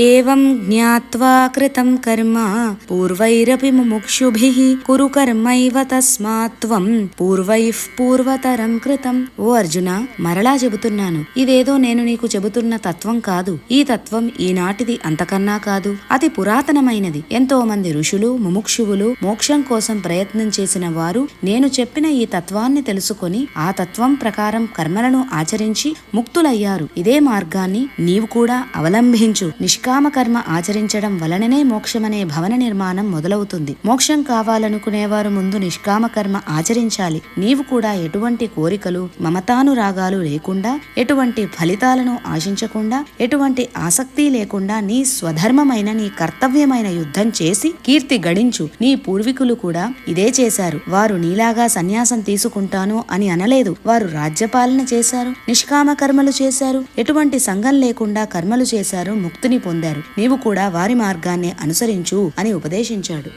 ఏవం జ్ఞాత్వా కృతం కర్మ పూర్వైరపి ముముక్షుభిః కురు కర్మైవ తస్మాత్ త్వం పూర్వైః పూర్వతరం కృతం. ఓ అర్జున, మరలా చెబుతున్నాను, ఇదేదో నేను నీకు చెబుతున్న తత్వం కాదు. ఈ తత్వం ఈనాటిది అంతకన్నా కాదు, అతి పురాతనమైనది. ఎంతో మంది ఋషులు ముముక్షువులు మోక్షం కోసం ప్రయత్నం చేసిన వారు నేను చెప్పిన ఈ తత్వాన్ని తెలుసుకొని ఆ తత్వం ప్రకారం కర్మలను ఆచరించి ముక్తులయ్యారు. ఇదే మార్గాన్ని నీవు కూడా అవలంబించు. నిష్కామ కర్మ ఆచరించడం వలననే మోక్షమనే భవన నిర్మాణం మొదలవుతుంది. మోక్షం కావాలనుకునేవారు ముందు నిష్కామ కర్మ ఆచరించాలి. నీవు కూడా ఎటువంటి కోరికలు మమతానురాగాలు లేకుండా, ఎటువంటి ఫలితాలను ఆశించకుండా, ఎటువంటి ఆసక్తి లేకుండా నీ స్వధర్మమైన నీ కర్తవ్యమైన యుద్ధం చేసి కీర్తి గడించు. నీ పూర్వీకులు కూడా ఇదే చేశారు. వారు నీలాగా సన్యాసం తీసుకుంటాను అని అనలేదు. వారు రాజ్యపాలన చేశారు, నిష్కామ కర్మలు చేశారు, ఎటువంటి సంఘం లేకుండా కర్మలు చేశారు, ముక్తిని పొందారు. నీవు కూడా వారి మార్గాన్ని అనుసరించు అని ఉపదేశించాడు.